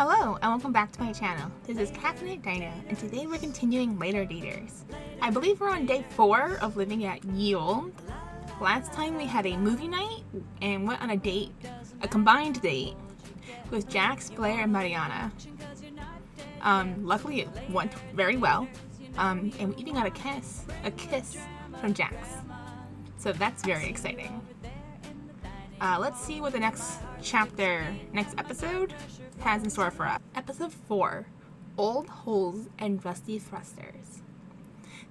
Hello and welcome back to my channel. This is Caffeinated Dino and today we're continuing Later Daters. I believe we're on day 4 of living at Ye Olde. Last time we had a movie night and went on a date, a combined date, with Jax, Blair, and Mariana. Luckily it went very well, and we even got a kiss from Jax. So that's very exciting. Let's see what the next episode has in store for us. Episode 4, Old Holes and Rusty Thrusters.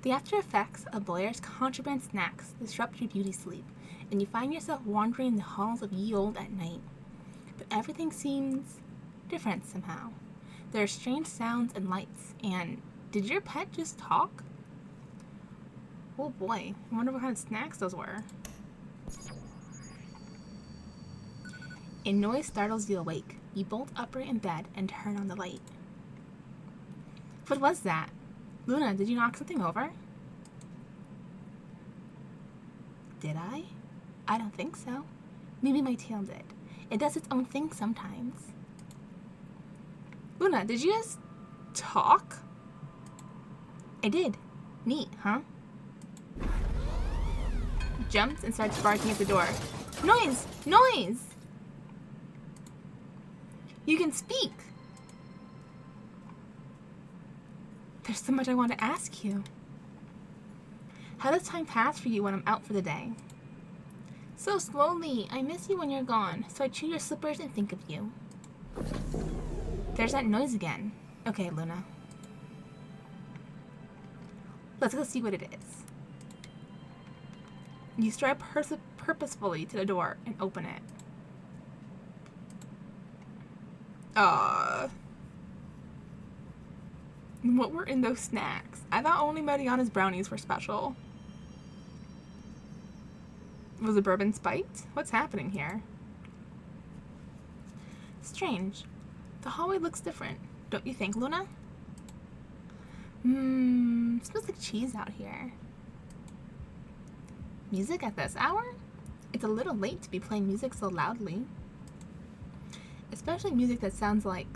The after effects of Blair's contraband snacks disrupt your beauty sleep, and you find yourself wandering the halls of Ye Olde at night. But everything seems different somehow. There are strange sounds and lights, and did your pet just talk? Oh boy, I wonder what kind of snacks those were. A noise startles you awake. You bolt upright in bed and turn on the light. What was that? Luna, did you knock something over? Did I? I don't think so. Maybe my tail did. It does its own thing sometimes. Luna, did you just talk? I did. Neat, huh? Jumps and starts barking at the door. Noise! Noise! You can speak! There's so much I want to ask you. How does time pass for you when I'm out for the day? So slowly. I miss you when you're gone, so I chew your slippers and think of you. There's that noise again. Okay, Luna. Let's go see what it is. You stride purposefully to the door and open it. What were in those snacks? I thought only Mariana's brownies were special. Was the bourbon spiked? What's happening here? Strange. The hallway looks different. Don't you think, Luna? Smells like cheese out here. Music at this hour? It's a little late to be playing music so loudly. Especially music that sounds like...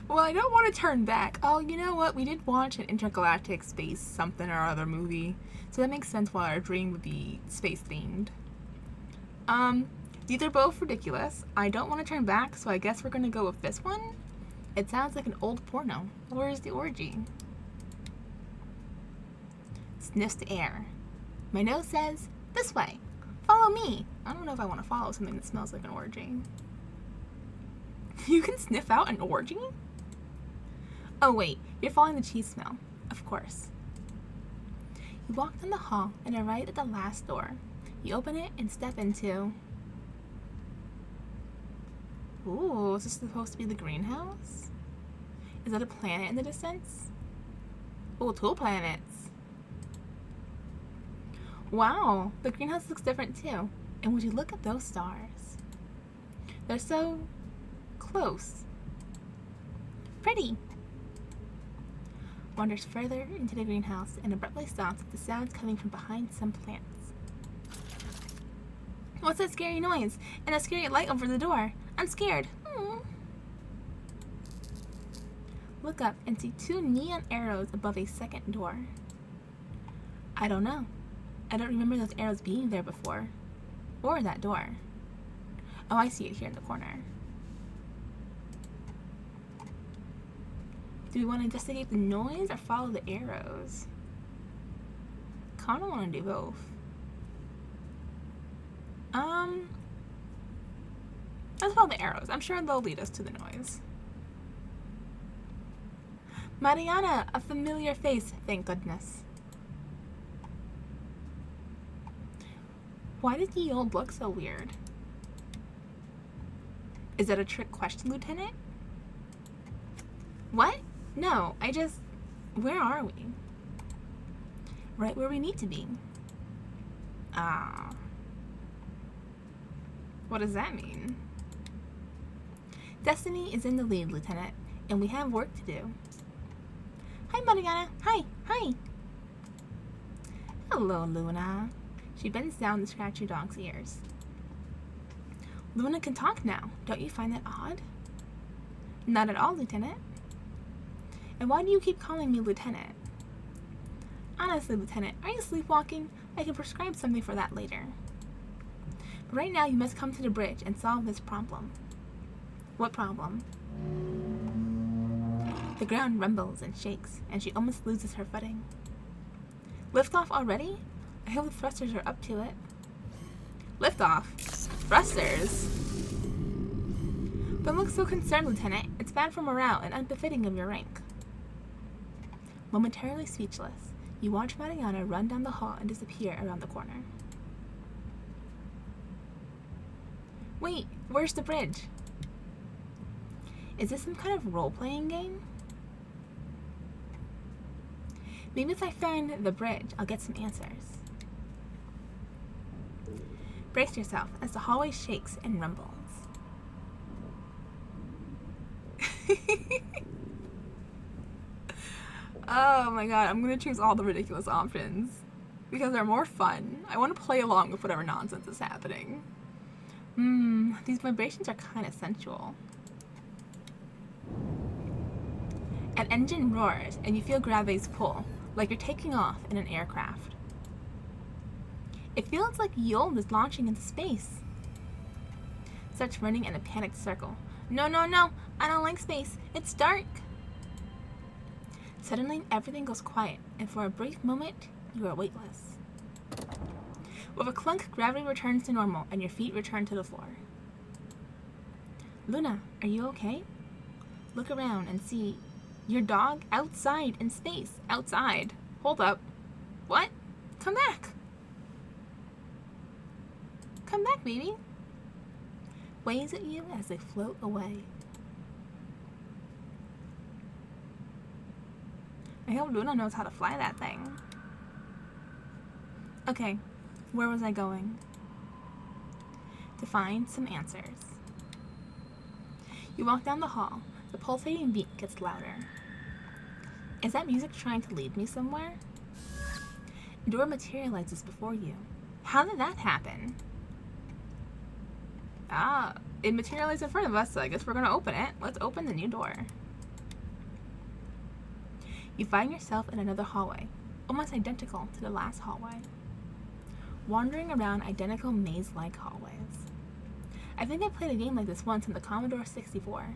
Well, I don't want to turn back. Oh, you know what? We did watch an intergalactic space something or other movie, so that makes sense why our dream would be space themed. These are both ridiculous. I don't want to turn back, so I guess we're gonna go with this one. It sounds like an old porno. Where's the orgy? Sniffs the air. My nose says, this way. Follow me. I don't know if I want to follow something that smells like an orgy. You can sniff out an orgy? Oh wait, you're following the cheese smell. Of course. You walk down the hall and arrive at the last door. You open it and step into... Ooh, is this supposed to be the greenhouse? Is that a planet in the distance? Oh, 2 planets. Wow, the greenhouse looks different too. And would you look at those stars? They're so close. Pretty. Wanders further into the greenhouse and abruptly stops at the sounds coming from behind some plants. What's that scary noise? And a scary light over the door. I'm scared. Look up and see 2 neon arrows above a second door. I don't know. I don't remember those arrows being there before. Or that door. Oh, I see it here in the corner. Do we want to investigate the noise or follow the arrows? Kinda want to do both. Let's follow the arrows. I'm sure they'll lead us to the noise. Mariana, a familiar face, thank goodness. Why does Ye Olde look so weird? Is that a trick question, Lieutenant? What? No, where are we? Right where we need to be. What does that mean? Destiny is in the lead, Lieutenant, and we have work to do. Hi, Mariana. Hi. Hello, Luna. She bends down to scratch your dog's ears. Luna can talk now. Don't you find that odd? Not at all, Lieutenant. And why do you keep calling me Lieutenant? Honestly, Lieutenant, are you sleepwalking? I can prescribe something for that later. But right now you must come to the bridge and solve this problem. What problem? The ground rumbles and shakes, and she almost loses her footing. Liftoff already? I hope the thrusters are up to it. Liftoff? Thrusters? Don't look so concerned, Lieutenant. It's bad for morale and unbefitting of your rank. Momentarily speechless, you watch Mariana run down the hall and disappear around the corner. Wait, where's the bridge? Is this some kind of role-playing game? Maybe if I find the bridge, I'll get some answers. Brace yourself as the hallway shakes and rumbles. Oh my god, I'm gonna choose all the ridiculous options because they're more fun. I want to play along with whatever nonsense is happening. These vibrations are kind of sensual. An engine roars and you feel gravity's pull, like you're taking off in an aircraft. It feels like Yulm is launching into space. Starts running in a panicked circle. No, no, no, I don't like space. It's dark. Suddenly, everything goes quiet, and for a brief moment, you are weightless. With a clunk, gravity returns to normal, and your feet return to the floor. Luna, are you okay? Look around and see your dog outside in space. Outside. Hold up. What? Come back. Come back, baby. Waves at you as they float away. I hope Luna knows how to fly that thing. Okay, where was I going? To find some answers. You walk down the hall. The pulsating beat gets louder. Is that music trying to lead me somewhere? A door materializes before you. How did that happen? Ah, it materialized in front of us, so I guess we're gonna open it. Let's open the new door. You find yourself in another hallway, almost identical to the last hallway. Wandering around identical maze-like hallways. I think I played a game like this once on the Commodore 64.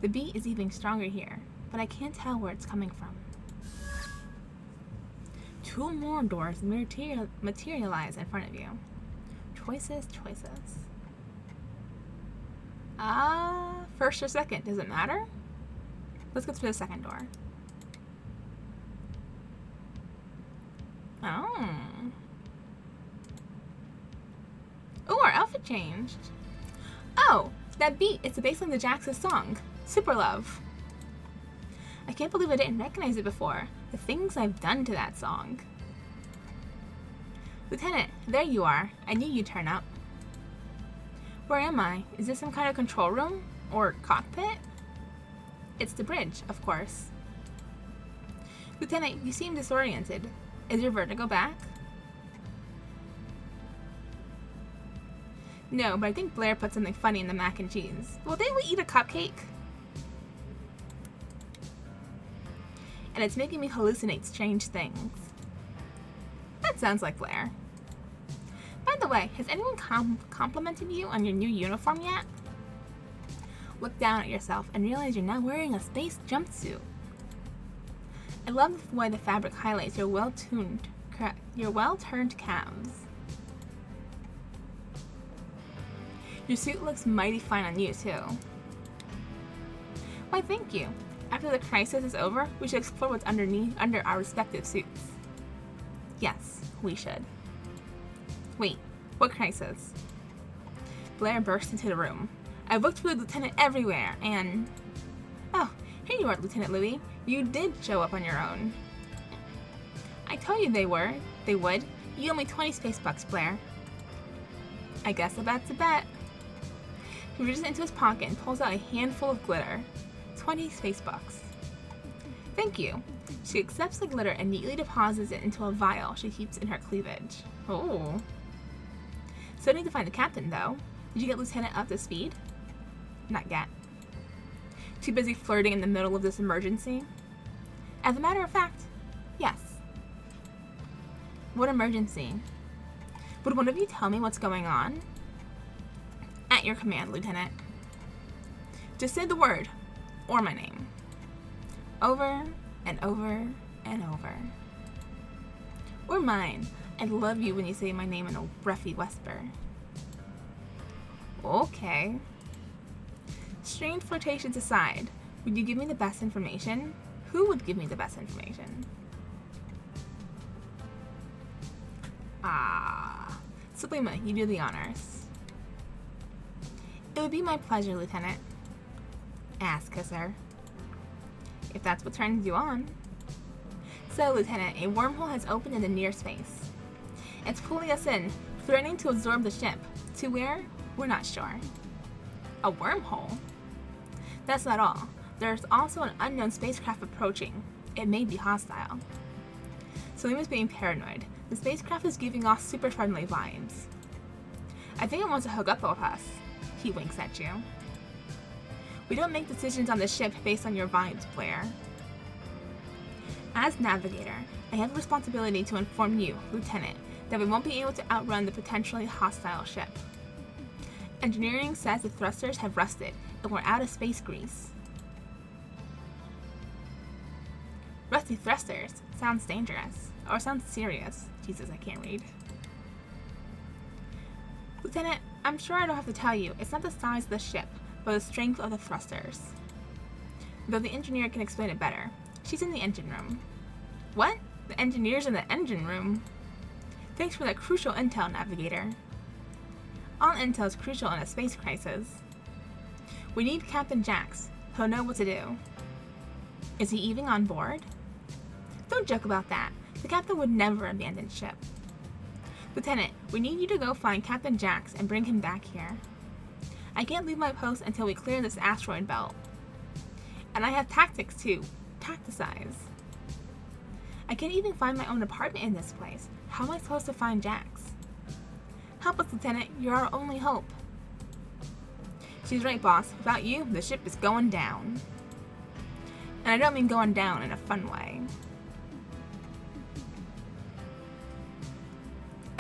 The beat is even stronger here, but I can't tell where it's coming from. Two more doors materialize in front of you. Choices, choices. First or second, does it matter? Let's go to the second door. Oh, our outfit changed. Oh, that beat, it's the baseline of Jax's song, Super Love. I can't believe I didn't recognize it before. The things I've done to that song. Lieutenant, there you are. I knew you'd turn up. Where am I? Is this some kind of control room? Or cockpit? It's the bridge, of course. Lieutenant, you seem disoriented. Is your vertigo back? No, but I think Blair put something funny in the mac and cheese. Will they eat a cupcake? And it's making me hallucinate strange things. That sounds like Blair. By the way, has anyone complimented you on your new uniform yet? Look down at yourself and realize you're now wearing a space jumpsuit. I love the way the fabric highlights your well-turned calves. Your suit looks mighty fine on you, too. Why, thank you. After the crisis is over, we should explore what's under our respective suits. Yes, we should. Wait, what crisis? Blair burst into the room. I've looked for the lieutenant everywhere, and... Oh, here you are, Lieutenant Louis. You did show up on your own. I told you they would. You owe me 20 space bucks, Blair. I guess a bet's a bet. He reaches into his pocket and pulls out a handful of glitter. 20 space bucks. Thank you. She accepts the glitter and neatly deposits it into a vial she keeps in her cleavage. Oh. Still need to find the captain, though. Did you get Lieutenant up to speed? Not yet. Too busy flirting in the middle of this emergency? As a matter of fact, yes. What emergency? Would one of you tell me what's going on? At your command, Lieutenant. Just say the word, or my name. Over and over and over. Or mine. I love you when you say my name in a breathy whisper. Okay. Strange flirtations aside, would you give me the best information? Who would give me the best information? Selima, you do the honors. It would be my pleasure, Lieutenant. Ass kisser. If that's what turns you on. So, Lieutenant, a wormhole has opened in the near space. It's pulling us in, threatening to absorb the ship. To where? We're not sure. A wormhole? That's not all. There's also an unknown spacecraft approaching. It may be hostile. Selima's being paranoid. The spacecraft is giving off super friendly vibes. I think it wants to hook up with us. He winks at you. We don't make decisions on the ship based on your vibes, Blair. As navigator, I have the responsibility to inform you, Lieutenant, that we won't be able to outrun the potentially hostile ship. Engineering says the thrusters have rusted, and we're out of space grease. Rusty thrusters? Sounds dangerous. Or sounds serious. Jesus, I can't read. Lieutenant, I'm sure I don't have to tell you, it's not the size of the ship, but the strength of the thrusters. Though the engineer can explain it better. She's in the engine room. What? The engineer's in the engine room? Thanks for that crucial intel, Navigator. All intel is crucial in a space crisis. We need Captain Jax. He'll know what to do. Is he even on board? Don't joke about that. The captain would never abandon ship. Lieutenant, we need you to go find Captain Jax and bring him back here. I can't leave my post until we clear this asteroid belt. And I have tactics to tacticize. I can't even find my own apartment in this place. How am I supposed to find Jax? Help us, Lieutenant. You're our only hope. She's right, boss. Without you, the ship is going down. And I don't mean going down in a fun way.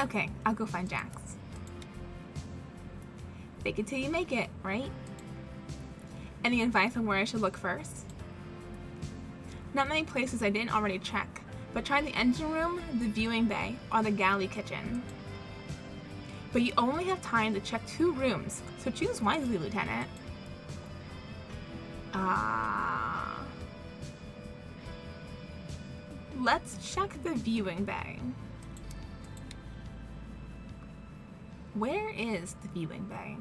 Okay, I'll go find Jax. Fake it till you make it, right? Any advice on where I should look first? Not many places I didn't already check, but try the engine room, the viewing bay, or the galley kitchen. But you only have time to check 2 rooms, so choose wisely, Lieutenant. Let's check the viewing bay. Where is the viewing bay?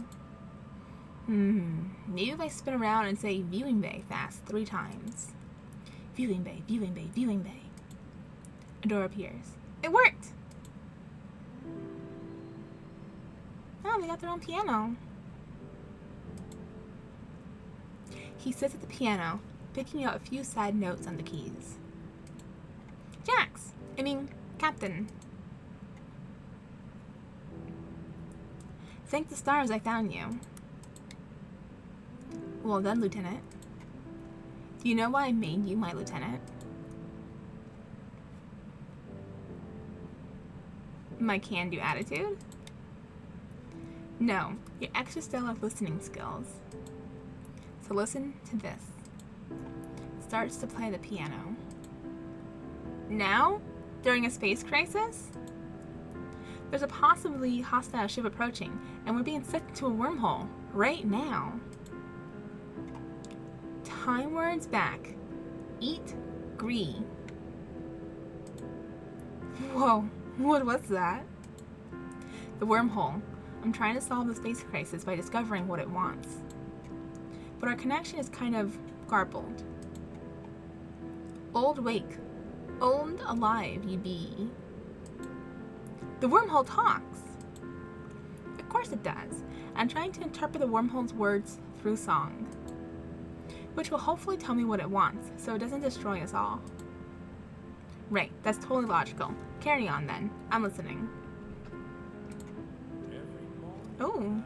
Maybe if I spin around and say viewing bay fast 3 times. Viewing bay, viewing bay, viewing bay. A door appears. It worked! Oh, they got their own piano. He sits at the piano, picking out a few sad notes on the keys. Jax! Captain. Thank the stars I found you. Well done, Lieutenant. Do you know why I made you my lieutenant? My can-do attitude? No, your extrastellar listening skills. So listen to this. Starts to play the piano. Now? During a space crisis? There's a possibly hostile ship approaching, and we're being sucked into a wormhole right now. Time words back. Eat, gree. Whoa, what was that? The wormhole. I'm trying to solve the space crisis by discovering what it wants. But our connection is kind of garbled. Old wake. Old alive you be. The wormhole talks. Of course it does. I'm trying to interpret the wormhole's words through song, which will hopefully tell me what it wants, so it doesn't destroy us all. Right, that's totally logical. Carry on then. I'm listening. Oh.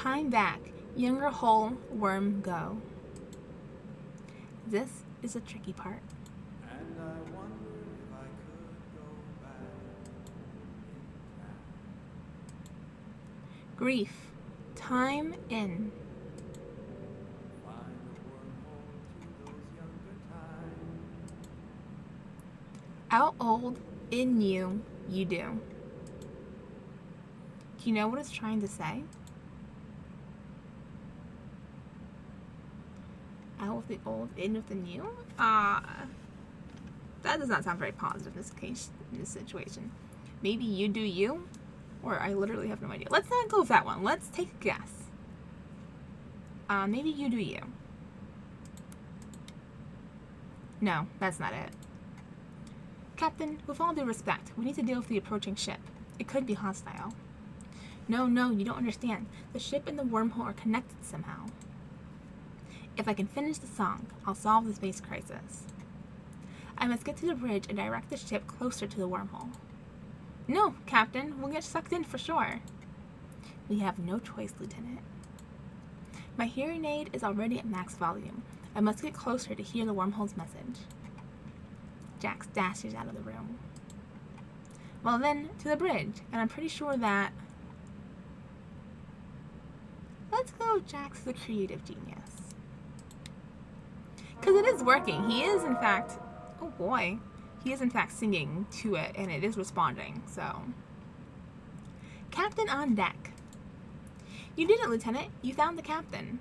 Time back, younger whole worm go. This is the tricky part. And I wonder if I could go back in time. Grief, time in. Find a wormhole to those younger times. Out old, in you, you do. Do you know what it's trying to say? Out with the old, in with the new? That does not sound very positive in this case, in this situation. Maybe you do you, or I literally have no idea. Let's not go with that one. Let's take a guess. Maybe you do you. No, that's not it. Captain, with all due respect, we need to deal with the approaching ship. It could be hostile. No, you don't understand. The ship and the wormhole are connected somehow. If I can finish the song, I'll solve the space crisis. I must get to the bridge and direct the ship closer to the wormhole. No, Captain, we'll get sucked in for sure. We have no choice, Lieutenant. My hearing aid is already at max volume. I must get closer to hear the wormhole's message. Jax dashes out of the room. Well then, to the bridge, and I'm pretty sure that... Let's go with Jax the creative genius. Because it is working. He is, in fact... Oh boy. He is, in fact, singing to it, and it is responding, so... Captain on deck. You did it, Lieutenant. You found the captain.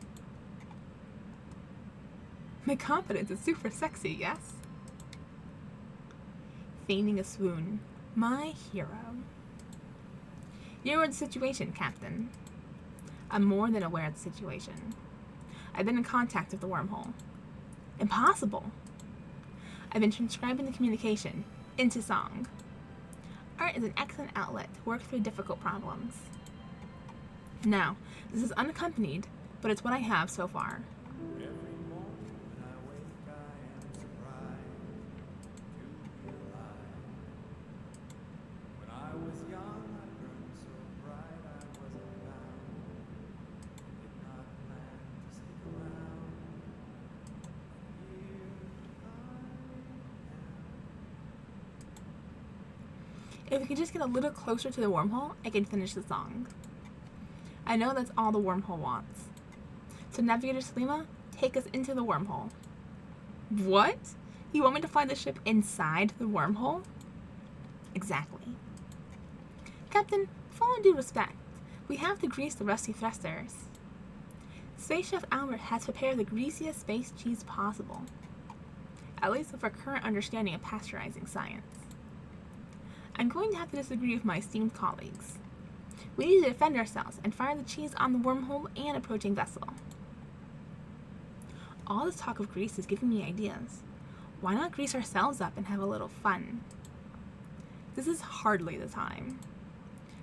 My confidence is super sexy, yes? Feigning a swoon. My hero. You're in the situation, Captain. I'm more than aware of the situation. I've been in contact with the wormhole. Impossible. I've been transcribing the communication into song. Art is an excellent outlet to work through difficult problems. Now, this is unaccompanied, but it's what I have so far. Every morning when I wake, I am surprised to be alive. When I was young, I burned so bright, I wasn't bound. Did not plan to stick around. Here I am. If we could just get a little closer to the wormhole, I can finish the song. I know that's all the wormhole wants. So Navigator Salima, take us into the wormhole. What? You want me to fly the ship inside the wormhole? Exactly. Captain, with all due respect, we have to grease the rusty thrusters. Space Chef Albert has prepared the greasiest space cheese possible. At least with our current understanding of pasteurizing science. I'm going to have to disagree with my esteemed colleagues. We need to defend ourselves and fire the cheese on the wormhole and approaching vessel. All this talk of grease is giving me ideas. Why not grease ourselves up and have a little fun? This is hardly the time.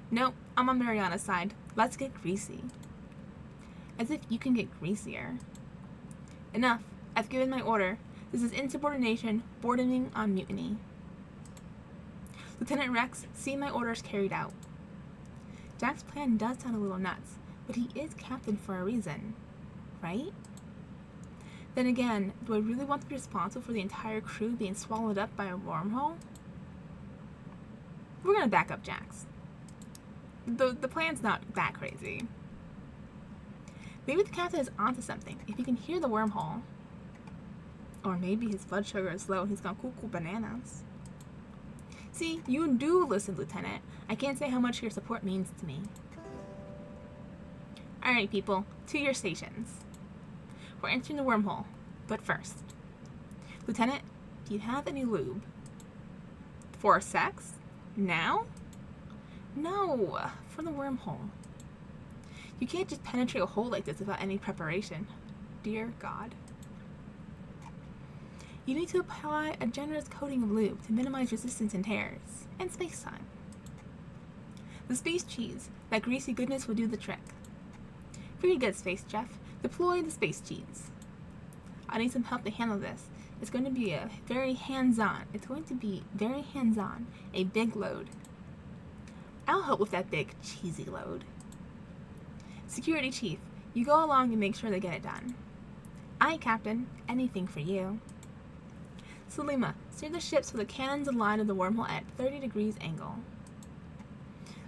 Nope, I'm on Mariana's side. Let's get greasy. As if you can get greasier. Enough. I've given my order. This is insubordination, bordering on mutiny. Lieutenant Rex, see my orders carried out. Jack's plan does sound a little nuts, but he is captain for a reason, right? Then again, do I really want to be responsible for the entire crew being swallowed up by a wormhole? We're gonna back up Jax. The plan's not that crazy. Maybe the captain is onto something if he can hear the wormhole. Or maybe his blood sugar is low and he's gone cuckoo bananas. See, you do listen, Lieutenant. I can't say how much your support means to me. Alright, people, to your stations. We're entering the wormhole, but first. Lieutenant, do you have any lube? For sex? Now? No, for the wormhole. You can't just penetrate a hole like this without any preparation. Dear God. You need to apply a generous coating of lube to minimize resistance and tears, and space-time. The space cheese, that greasy goodness will do the trick. Very good, Space Chef. Deploy the space cheese. I need some help to handle this. It's going to be very hands-on, a big load. I'll help with that big, cheesy load. Security Chief, you go along and make sure they get it done. Aye, Captain. Anything for you. Salima, steer the ship so the cannons align of the wormhole at 30 degrees angle.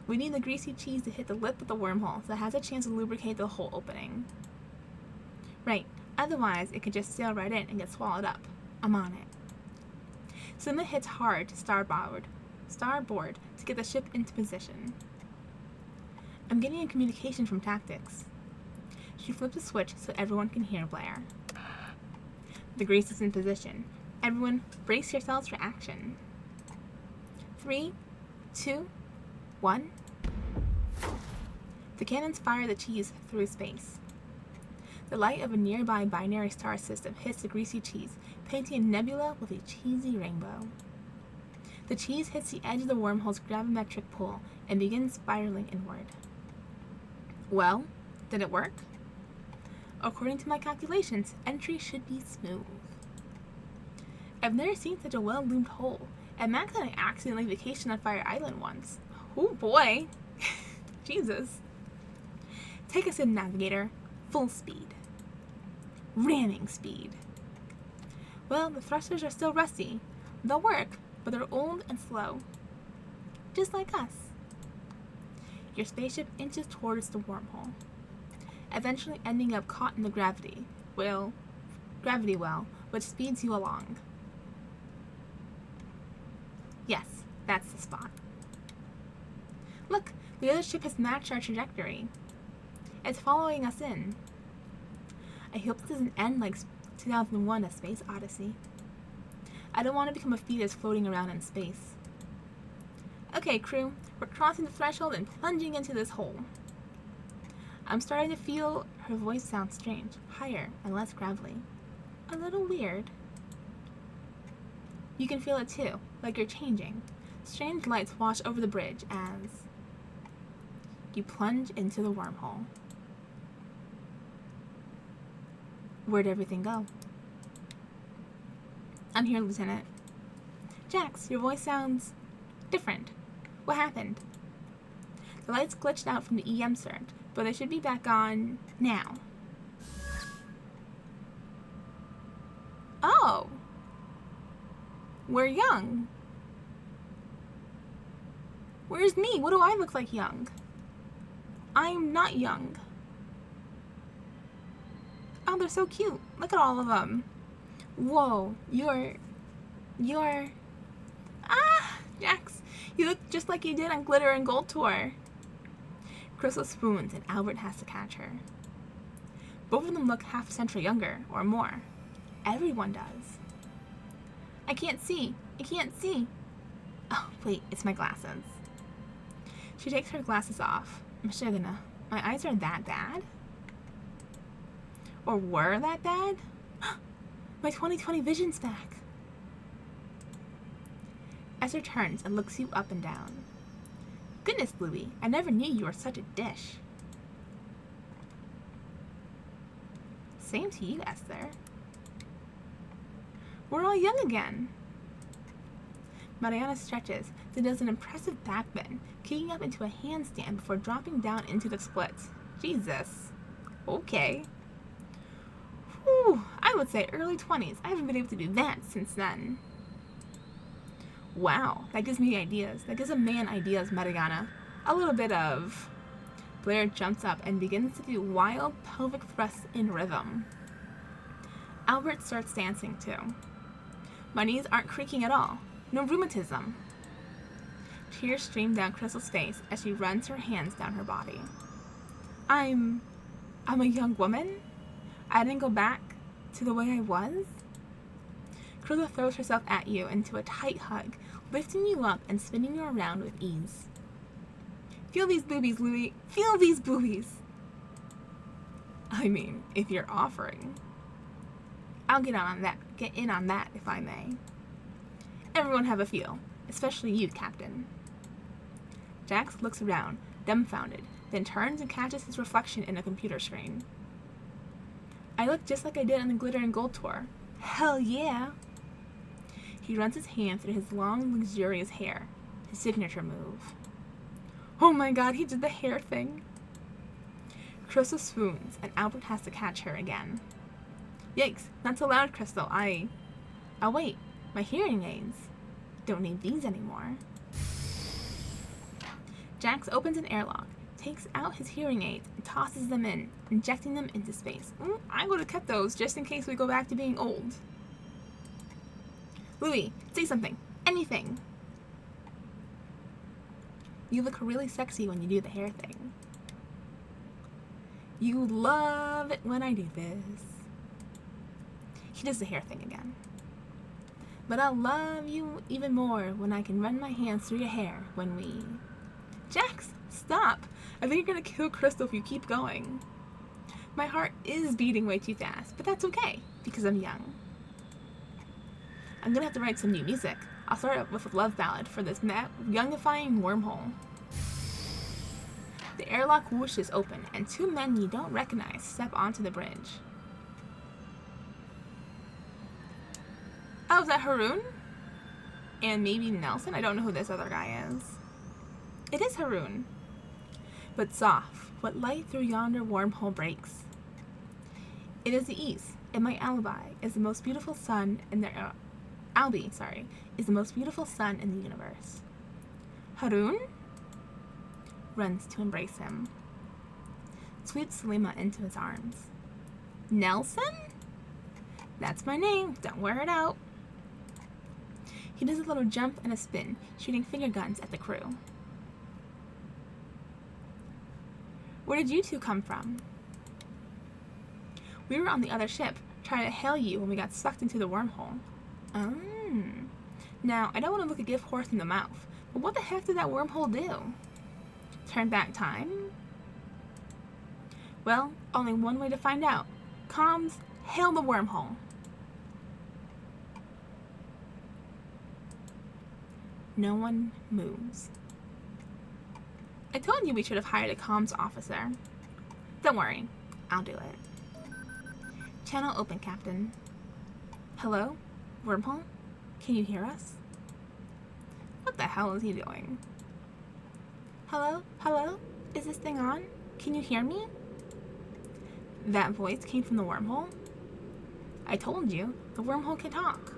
We need the greasy cheese to hit the lip of the wormhole so it has a chance to lubricate the whole opening. Right, otherwise it could just sail right in and get swallowed up. I'm on it. Salima hits hard to starboard to get the ship into position. I'm getting a communication from Tactics. She flips a switch so everyone can hear Blair. The grease is in position. Everyone, brace yourselves for action. 3, 2, 1. The cannons fire the cheese through space. The light of a nearby binary star system hits the greasy cheese, painting a nebula with a cheesy rainbow. The cheese hits the edge of the wormhole's gravimetric pull and begins spiraling inward. Well, did it work? According to my calculations, entry should be smooth. I've never seen such a well-loomed hole, and Max and I accidentally vacationed on Fire Island once. Oh boy! Jesus. Take us in, Navigator. Full speed. Ramming speed. Well, the thrusters are still rusty. They'll work, but they're old and slow. Just like us. Your spaceship inches towards the wormhole, eventually ending up caught in the gravity well, which speeds you along. Yes, that's the spot. Look, the other ship has matched our trajectory. It's following us in. I hope this doesn't end like 2001: A Space Odyssey. I don't want to become a fetus floating around in space. Okay, crew, we're crossing the threshold and plunging into this hole. I'm starting to feel her voice sound strange, higher and less gravelly. A little weird. You can feel it too, like you're changing. Strange lights wash over the bridge as you plunge into the wormhole. Where'd everything go? I'm here, Lieutenant. Jax, your voice sounds different. What happened? The lights glitched out from the EM surge, but they should be back on now. Oh! We're young. Where's me? What do I look like young? I'm not young. Oh, they're so cute. Look at all of them. Whoa, you're... Jax, you look just like you did on Glitter and Gold Tour. Crystal swoons and Albert has to catch her. Both of them look half a century younger, or more. Everyone does. I can't see. Oh, wait, it's my glasses. She takes her glasses off. Mashigana, my eyes are that bad? Or were that bad? My 20/20 vision's back. Esther turns and looks you up and down. Goodness, Bluey, I never knew you were such a dish. Same to you, Esther. We're all young again. Mariana stretches, then does an impressive backbend, kicking up into a handstand before dropping down into the splits. Jesus. Okay. Whew, I would say early 20s. I haven't been able to do that since then. Wow, that gives me ideas. That gives a man ideas, Mariana. A little bit of... Blair jumps up and begins to do wild pelvic thrusts in rhythm. Albert starts dancing too. My knees aren't creaking at all. No rheumatism. Tears stream down Crystal's face as she runs her hands down her body. I'm a young woman? I didn't go back to the way I was? Crystal throws herself at you into a tight hug, lifting you up and spinning you around with ease. Feel these boobies, Louie. Feel these boobies. I mean, if you're offering. I'll get in on that, if I may. Everyone have a feel, especially you, Captain. Jax looks around, dumbfounded, then turns and catches his reflection in a computer screen. I look just like I did on the Glitter and Gold Tour. Hell yeah! He runs his hand through his long, luxurious hair, his signature move. Oh my god, he did the hair thing! Crystal swoons, and Albert has to catch her again. Yikes, not so loud, Crystal. Oh wait, my hearing aids. Don't need these anymore. Jax opens an airlock, takes out his hearing aids, and tosses them in, injecting them into space. I would have kept those just in case we go back to being old. Louis, say something. Anything. You look really sexy when you do the hair thing. You love it when I do this. He does the hair thing again. But I'll love you even more when I can run my hands through your hair when we... Jax, stop! I think you're gonna kill Crystal if you keep going. My heart is beating way too fast, but that's okay, because I'm young. I'm gonna have to write some new music. I'll start up with a love ballad for this youngifying wormhole. The airlock whooshes open, and two men you don't recognize step onto the bridge. Oh, is that Haroon? And maybe Nelson? I don't know who this other guy is. It is Haroon. But soft, what light through yonder wormhole breaks? It is the east, and my alibi is the most beautiful sun in the... Albie, sorry, is the most beautiful sun in the universe. Haroon? Runs to embrace him. Sweeps Salima into his arms. Nelson? That's my name, don't wear it out. He does a little jump and a spin, shooting finger guns at the crew. Where did you two come from? We were on the other ship, trying to hail you when we got sucked into the wormhole. Now, I don't want to look a gift horse in the mouth, but what the heck did that wormhole do? Turn back time? Well, only one way to find out. Comms, hail the wormhole. No one moves. I told you we should have hired a comms officer. Don't worry, I'll do it. Channel open, Captain. Hello? Wormhole? Can you hear us? What the hell is he doing? Hello? Hello? Is this thing on? Can you hear me? That voice came from the wormhole? I told you, the wormhole can talk.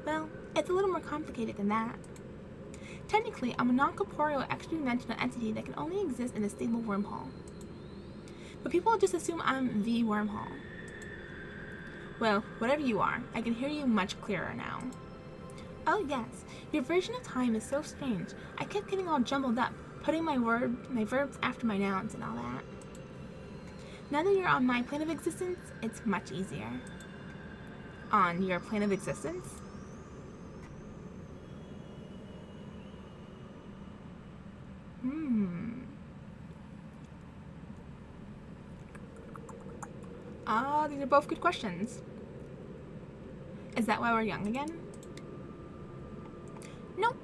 Well, it's a little more complicated than that. Technically, I'm a non-corporeal extra-dimensional entity that can only exist in a stable wormhole. But people just assume I'm the wormhole. Well, whatever you are, I can hear you much clearer now. Oh yes, your version of time is so strange. I kept getting all jumbled up, putting my verbs after my nouns and all that. Now that you're on my plane of existence, it's much easier. On your plane of existence? These are both good questions. Is that why we're young again? Nope.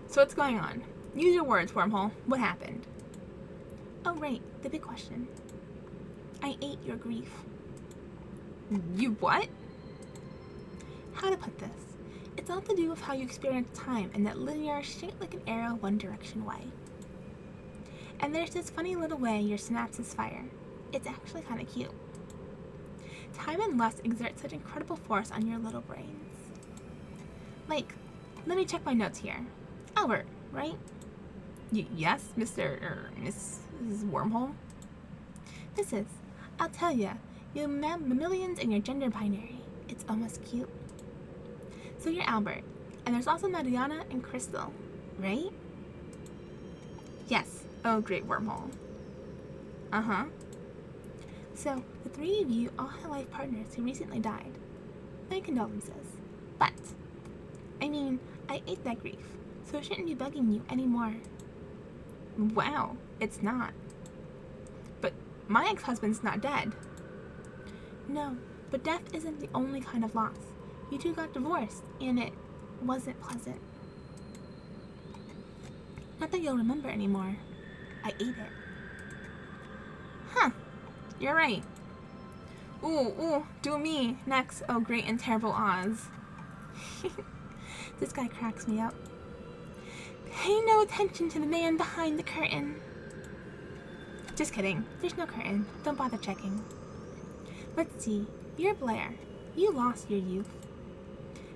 So what's going on? Use your words, wormhole. What happened? Oh, right. The big question. I ate your grief. You what? How to put this? It's all to do with how you experience time in that linear, straight like an arrow, one direction way. And there's this funny little way your synapses fire. It's actually kind of cute. Time and lust exert such incredible force on your little brains. Like, let me check my notes here. Albert, right? Yes, Mr. Mrs. Wormhole? Mrs. I'll tell ya, you mammalians and your gender binary. It's almost cute. So you're Albert, and there's also Mariana and Crystal, right? Yes. Oh, great, Wormhole. Uh-huh. So, the three of you all have life partners who recently died. My condolences. But, I mean, I ate that grief, so it shouldn't be bugging you anymore. Wow, it's not. But my ex-husband's not dead. No, but death isn't the only kind of loss. You two got divorced, and it wasn't pleasant. Not that you'll remember anymore. I ate it. Huh. You're right. Ooh, do me. Next. Oh, great and terrible Oz. This guy cracks me up. Pay no attention to the man behind the curtain. Just kidding. There's no curtain. Don't bother checking. Let's see. You're Blair. You lost your youth.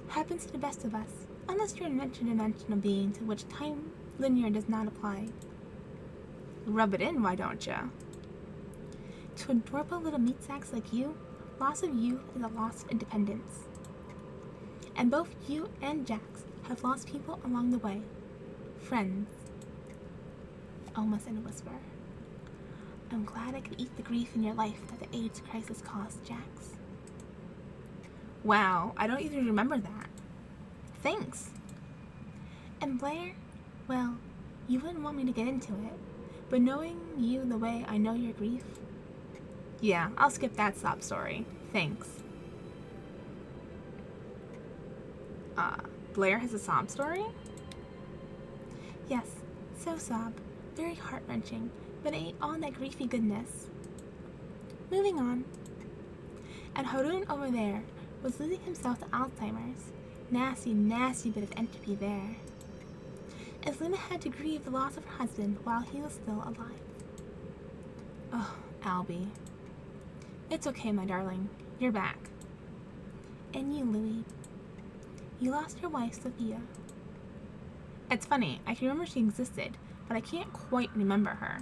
Happens to the best of us, unless you're an interdimensional being to which time linear does not apply. Rub it in, why don't ya? To adorable little meat sacks like you, loss of youth is a loss of independence. And both you and Jax have lost people along the way. Friends. Almost in a whisper. I'm glad I could eat the grief in your life that the AIDS crisis caused, Jax. Wow, I don't even remember that. Thanks. And Blair, well, you wouldn't want me to get into it, but knowing you the way I know your grief, yeah, I'll skip that sob story. Thanks. Blair has a sob story? Yes, so sob. Very heart-wrenching, but it ain't all that griefy goodness. Moving on. And Haroon over there was losing himself to Alzheimer's. Nasty, nasty bit of entropy there. As Luna had to grieve the loss of her husband while he was still alive. Oh, Albie. It's okay, my darling. You're back. And you, Louie. You lost your wife, Sophia. It's funny, I can remember she existed, but I can't quite remember her.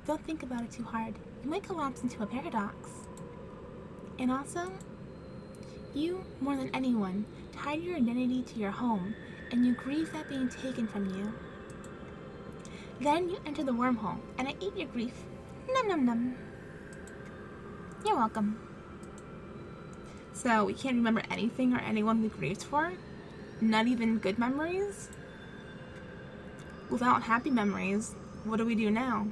Don't think about it too hard. You might collapse into a paradox. And also, you, more than anyone, tied your identity to your home, and you grieve that being taken from you. Then you entered the wormhole, and I ate your grief. Num num num. You're welcome. So we can't remember anything or anyone we grieved for? Not even good memories? Without happy memories, what do we do now?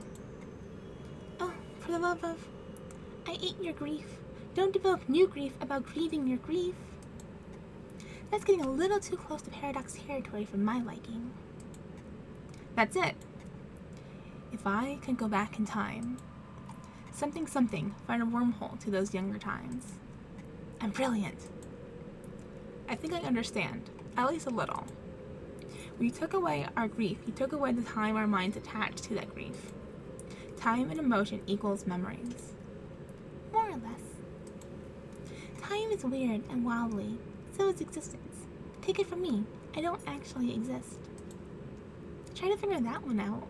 Oh, for the love of... I ate your grief. Don't develop new grief about grieving your grief. That's getting a little too close to paradox territory for my liking. That's it. If I could go back in time, something, find a wormhole to those younger times. I'm brilliant. I think I understand, at least a little. When you took away our grief, you took away the time our minds attached to that grief. Time and emotion equals memories. More or less. Time is weird and wobbly, so is existence. Take it from me, I don't actually exist. Try to figure that one out.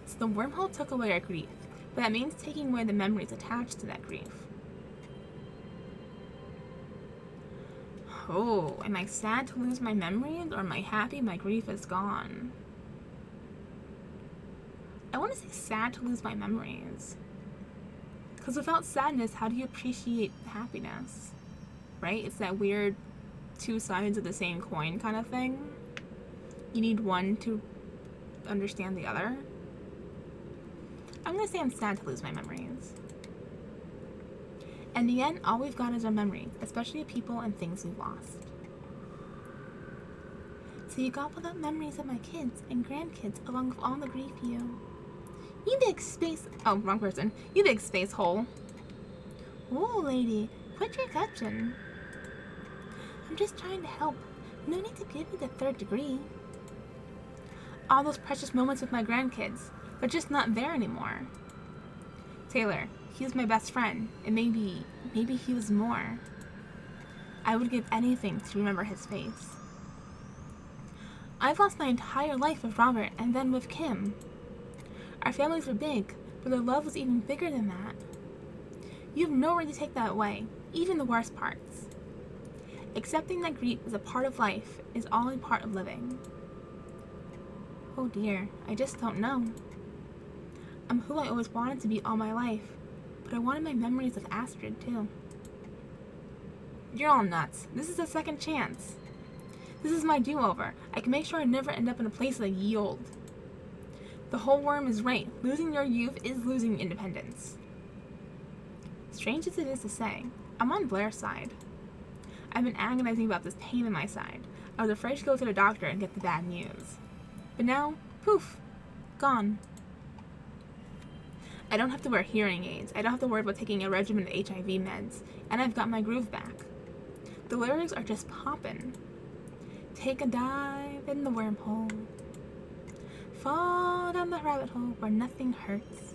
So the wormhole took away our grief, but that means taking away the memories attached to that grief. Oh, am I sad to lose my memories, or am I happy my grief is gone? I want to say sad to lose my memories. Because without sadness, how do you appreciate happiness? Right? It's that weird two sides of the same coin kind of thing. You need one to understand the other. I'm going to say I'm sad to lose my memories. In the end, all we've got is our memories, especially of people and things we've lost. So you gobbled up memories of my kids and grandkids along with all the grief you big space... Oh, wrong person. You big space hole. Whoa, lady. Quit your exception. I'm just trying to help. No need to give me the third degree. All those precious moments with my grandkids. They're just not there anymore. Taylor, he was my best friend, and maybe he was more. I would give anything to remember his face. I've lost my entire life with Robert and then with Kim. Our families were big, but their love was even bigger than that. You have nowhere to take that away, even the worst parts. Accepting that grief is a part of life is all a part of living. Oh dear, I just don't know. I'm who I always wanted to be all my life, but I wanted my memories of Astrid too. You're all nuts. This is a second chance. This is my do-over. I can make sure I never end up in a place like ye olde. The whole worm is right. Losing your youth is losing independence. Strange as it is to say, I'm on Blair's side. I've been agonizing about this pain in my side. I was afraid to go to the doctor and get the bad news. But now, poof, gone. I don't have to wear hearing aids. I don't have to worry about taking a regimen of HIV meds. And I've got my groove back. The lyrics are just poppin'. Take a dive in the wormhole. Fall down the rabbit hole where nothing hurts.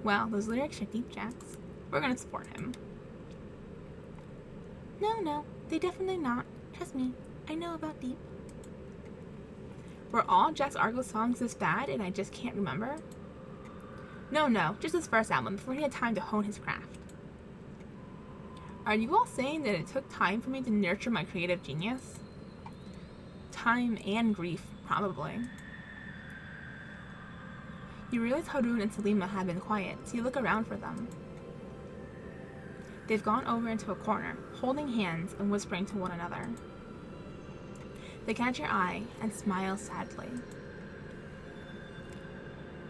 Well, those lyrics are deep, Jax. We're gonna support him. No, they definitely not. Trust me, I know about deep. Were all Jack's Argo songs this bad and I just can't remember? No, just his first album before he had time to hone his craft. Are you all saying that it took time for me to nurture my creative genius? Time and grief, probably. You realize Haroon and Salima have been quiet, so you look around for them. They've gone over into a corner, holding hands and whispering to one another. They catch your eye and smile sadly.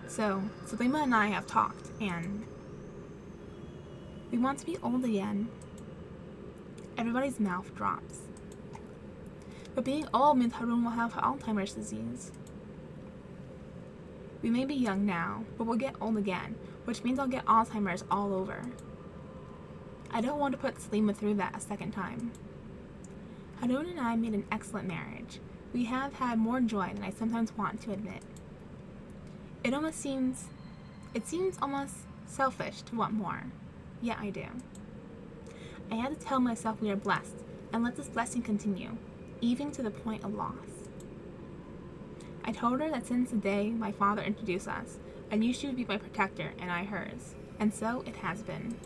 So, Salima and I have talked, and we want to be old again. Everybody's mouth drops. But being old means Haroon will have Alzheimer's disease. We may be young now, but we'll get old again, which means I'll get Alzheimer's all over. I don't want to put Salima through that a second time. Haroon and I made an excellent marriage. We have had more joy than I sometimes want to admit. It seems almost selfish to want more, yet I do. I had to tell myself we are blessed and let this blessing continue, even to the point of loss. I told her that since the day my father introduced us, I knew she would be my protector and I hers, and so it has been.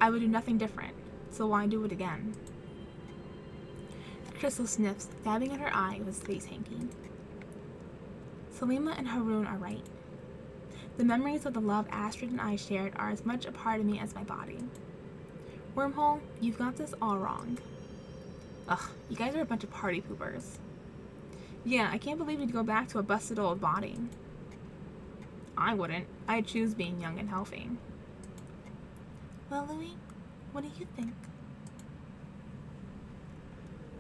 I would do nothing different, so why do it again? Crystal sniffs, dabbing at her eye with space hanky. Salima and Haroon are right. The memories of the love Astrid and I shared are as much a part of me as my body. Wormhole, you've got this all wrong. Ugh, you guys are a bunch of party poopers. Yeah, I can't believe you'd go back to a busted old body. I wouldn't. I'd choose being young and healthy. Well, Louis, what do you think?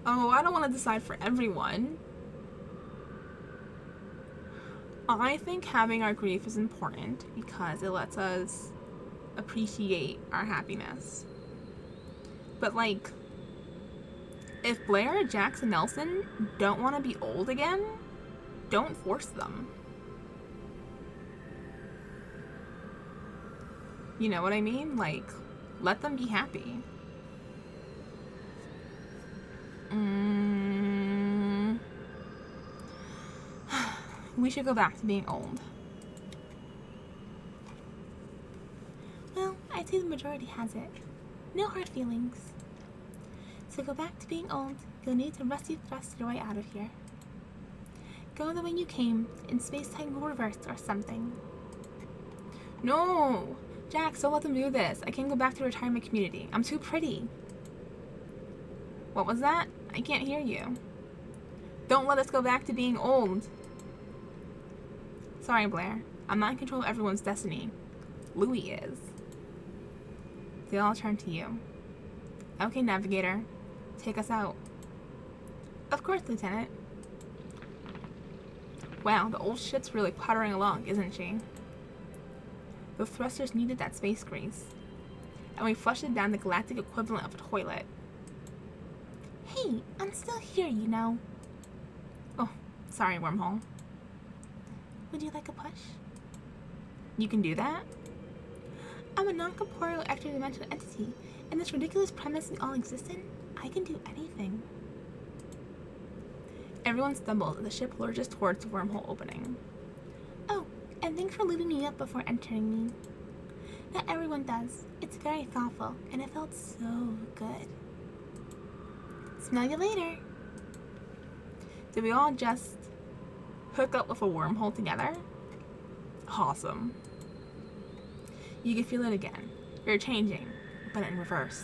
Oh, I don't want to decide for everyone. I think having our grief is important because it lets us appreciate our happiness. But like, if Blair, Jax, and Nelson don't want to be old again, don't force them. You know what I mean? Like, let them be happy. We should go back to being old. Well, I'd say the majority has it. No hard feelings. So go back to being old, you'll need to rusty thrust your way out of here. Go the way you came, and space-time will reverse or something. No! Jax, don't let them do this. I can't go back to the retirement community. I'm too pretty. What was that? I can't hear you. Don't let us go back to being old. Sorry, Blair. I'm not in control of everyone's destiny. Louis is. They all turn to you. Okay, Navigator. Take us out. Of course, Lieutenant. Wow, the old shit's really puttering along, isn't she? The thrusters needed that space grease. And we flushed it down the galactic equivalent of a toilet. Hey, I'm still here, you know. Oh, sorry, Wormhole. Would you like a push? You can do that? I'm a non-corporeal extra-dimensional entity. In this ridiculous premise we all exist in, I can do anything. Everyone stumbles as the ship lurches towards the wormhole opening. Oh, and thanks for looping me up before entering me. Not everyone does. It's very thoughtful, and it felt so good. Smell you later. Did we all just hook up with a wormhole together? Awesome. You can feel it again. You're changing, but in reverse.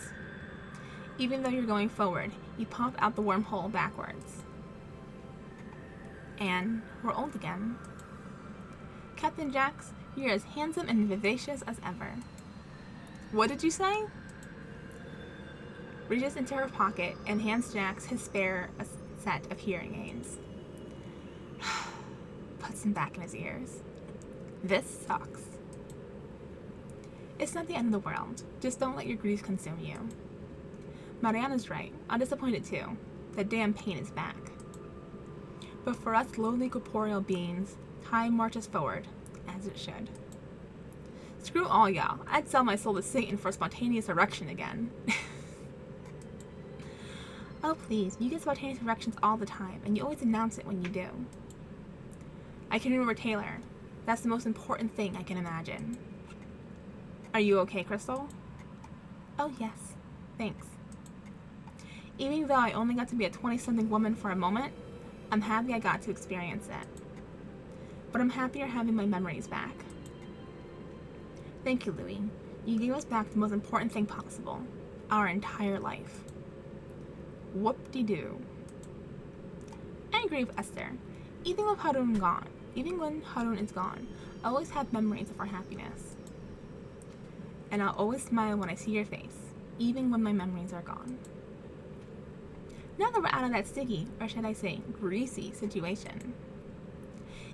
Even though you're going forward, you pop out the wormhole backwards. And we're old again. Captain Jax, you're as handsome and vivacious as ever. What did you say? Reaches into her pocket and hands Jax his spare set of hearing aids. Puts them back in his ears. This sucks. It's not the end of the world. Just don't let your grief consume you. Mariana's right. I'm disappointed too. The damn pain is back. But for us lowly corporeal beings, time marches forward, as it should. Screw all y'all. I'd sell my soul to Satan for spontaneous erection again. Oh please, you get spontaneous erections all the time, and you always announce it when you do. I can remember Taylor. That's the most important thing I can imagine. Are you okay, Crystal? Oh yes, thanks. Even though I only got to be a 20-something woman for a moment, I'm happy I got to experience it. But I'm happier having my memories back. Thank you, Louis. You gave us back the most important thing possible. Our entire life. Whoop-de-doo. I agree with Esther. Even when Harun is gone, I always have memories of our happiness. And I'll always smile when I see your face, even when my memories are gone. Now that we're out of that sticky, or should I say, greasy situation,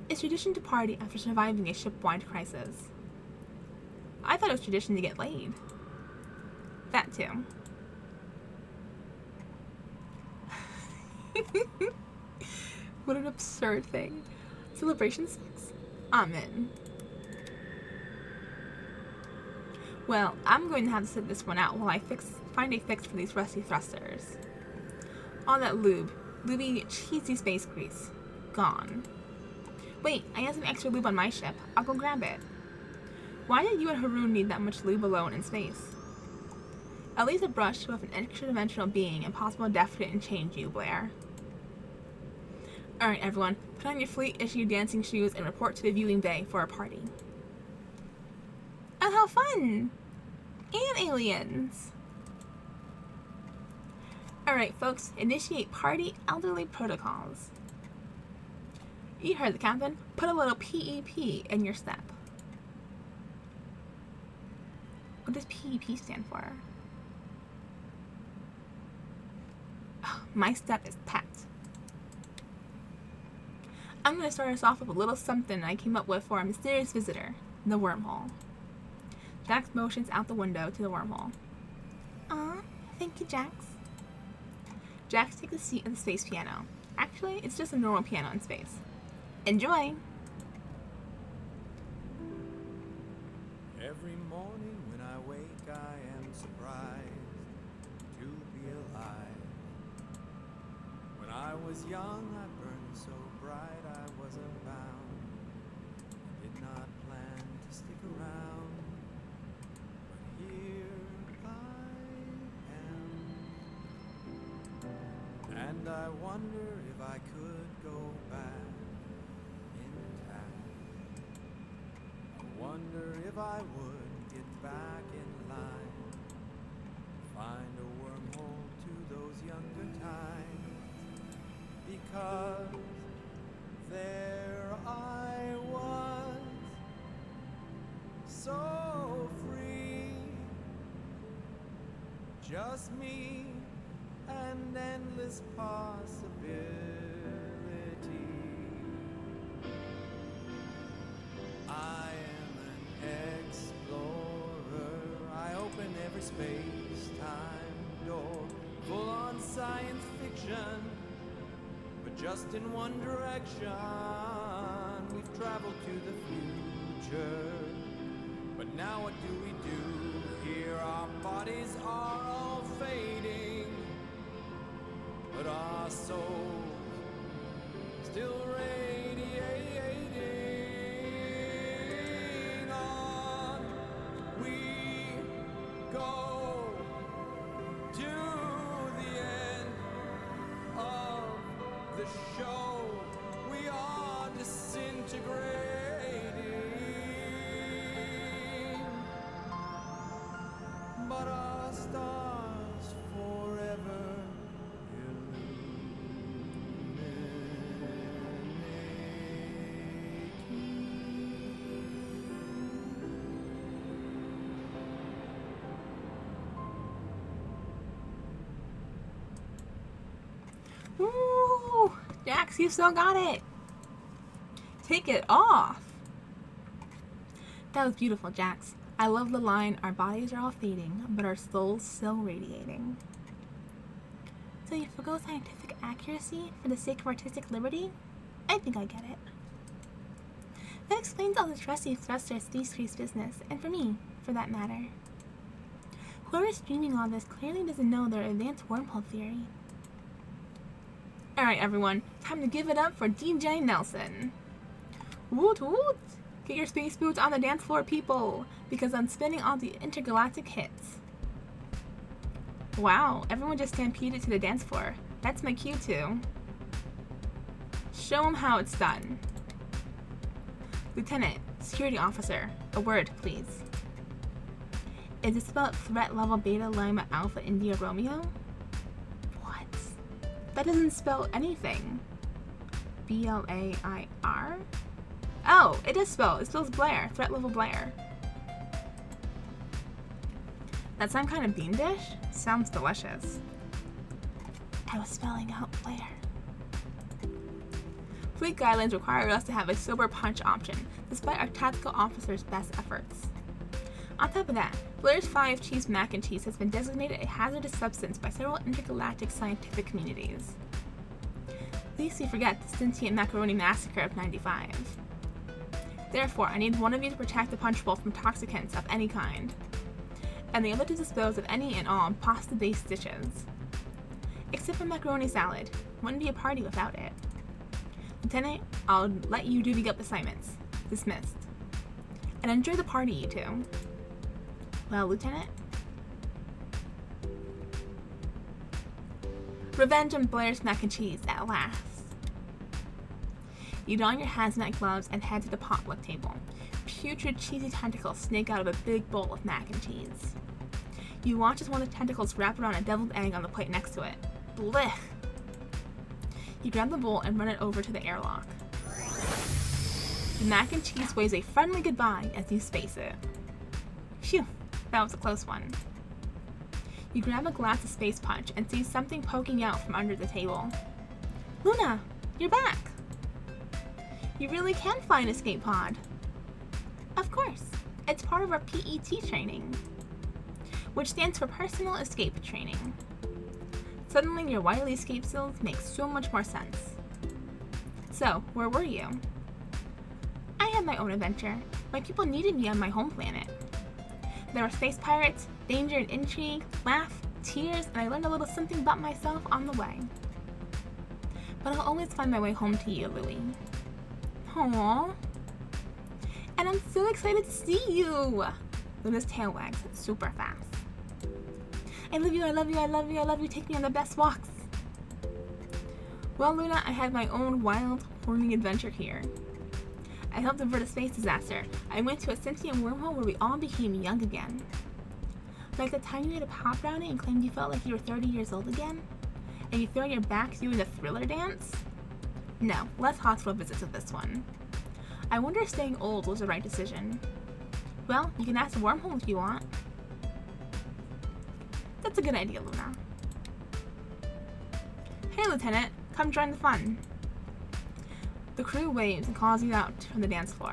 it's tradition to party after surviving a ship-wide crisis. I thought it was tradition to get laid. That too. What an absurd thing. Celebration 6? Amen. Well, I'm going to have to sit this one out while I find a fix for these rusty thrusters. All that lubey, cheesy space grease, gone. Wait, I have some extra lube on my ship. I'll go grab it. Why did you and Harun need that much lube alone in space? At least a brush with an extra-dimensional being impossible to definite and change you, Blair. Alright, everyone, put on your fleet-issue dancing shoes and report to the viewing bay for a party. Oh, how fun! And aliens! Alright, folks, initiate party elderly protocols. You heard the captain. Put a little PEP in your step. What does PEP stand for? Oh, my step is packed. I'm going to start us off with a little something I came up with for a mysterious visitor, the wormhole. Jax motions out the window to the wormhole. Aw, thank you, Jax. Jax takes a seat at the space piano. Actually, it's just a normal piano in space. Enjoy! Every morning when I wake, I am surprised to be alive. When I was young, I burned so bright I wasn't bound. I did not plan to stick around, but here I am. And I wonder if I could go back in time. I wonder if I would get back in line, find a wormhole to those younger times, because there I was, so free, just me and endless possibility. I am an explorer. I open every space-time door, full on science fiction, but just in one direction. We've traveled to the future, but now what do we do here? Our bodies are all fading, but our souls still radiating on. We go to the end of the show. We are disintegrating, but our stars forever Ooh, Jax, you still got it. Take it off. That was beautiful, Jax. I love the line, our bodies are all fading, but our souls still radiating. So you forgo scientific accuracy for the sake of artistic liberty? I think I get it. That explains all the stress you've thrust at Street's business, and for me, for that matter. Whoever's streaming all this clearly doesn't know their advanced wormhole theory. Alright everyone, time to give it up for DJ Nelson. Woot woot! Get your space boots on the dance floor, people, because I'm spinning all the intergalactic hits. Wow, everyone just stampeded to the dance floor. That's my cue too. Show them how it's done. Lieutenant, security officer, a word, please. Is this about threat level Beta Lima Alpha India Romeo? What? That doesn't spell anything. B-L-A-I-R? Oh, it does spell. It spells Blair. Threat level Blair. That some kind of bean dish? Sounds delicious. I was spelling out Blair. Fleet guidelines require us to have a sober punch option, despite our tactical officer's best efforts. On top of that, Blair's 5 Cheese Mac and Cheese has been designated a hazardous substance by several intergalactic scientific communities. Least we forget the sentient macaroni massacre of 95. Therefore, I need one of you to protect the punch bowl from toxicants of any kind, and the other to dispose of any and all pasta-based dishes. Except for macaroni salad. Wouldn't be a party without it. Lieutenant, I'll let you divvy up assignments. Dismissed. And enjoy the party, you two. Well, Lieutenant? Revenge on Blair's mac and cheese, at last. You don your hazmat gloves and head to the potluck table. Putrid, cheesy tentacles snake out of a big bowl of mac and cheese. You watch as one of the tentacles wrap around a deviled egg on the plate next to it. Blech! You grab the bowl and run it over to the airlock. The mac and cheese waves a friendly goodbye as you space it. Phew, that was a close one. You grab a glass of space punch and see something poking out from under the table. Luna, you're back! You really can fly an escape pod. Of course, it's part of our PET training, which stands for Personal Escape Training. Suddenly your wily escape skills make so much more sense. So, where were you? I had my own adventure. My people needed me on my home planet. There were space pirates, danger and intrigue, laugh, tears, and I learned a little something about myself on the way. But I'll always find my way home to you, Louie. Aww. And I'm so excited to see you! Luna's tail wags super fast. I love you, I love you, I love you, I love you, take me on the best walks. Well, Luna, I had my own wild, horny adventure here. I helped avert a space disaster. I went to a sentient wormhole where we all became young again. Like the time you ate a pop brownie and claimed you felt like you were 30 years old again? And you throw your back doing the Thriller dance? No, less hospital visits with this one. I wonder if staying old was the right decision. Well, you can ask the wormhole if you want. That's a good idea, Luna. Hey, Lieutenant, come join the fun. The crew waves and calls you out from the dance floor.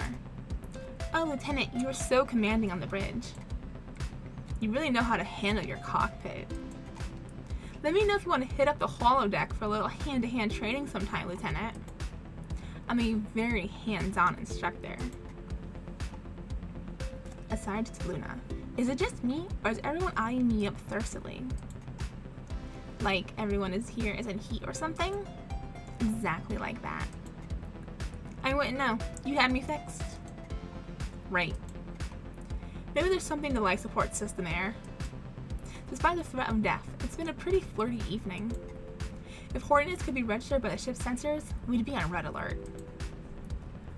Oh, Lieutenant, you are so commanding on the bridge. You really know how to handle your cockpit. Let me know if you want to hit up the holodeck for a little hand-to-hand training sometime, Lieutenant. I'm a very hands-on instructor. Aside to Luna, is it just me, or is everyone eyeing me up thirstily? Like everyone is here is in heat or something? Exactly like that. I wouldn't know. You had me fixed. Right. Maybe there's something to life support system air. Despite the threat of death, it's been a pretty flirty evening. If horniness could be registered by the ship's sensors, we'd be on red alert.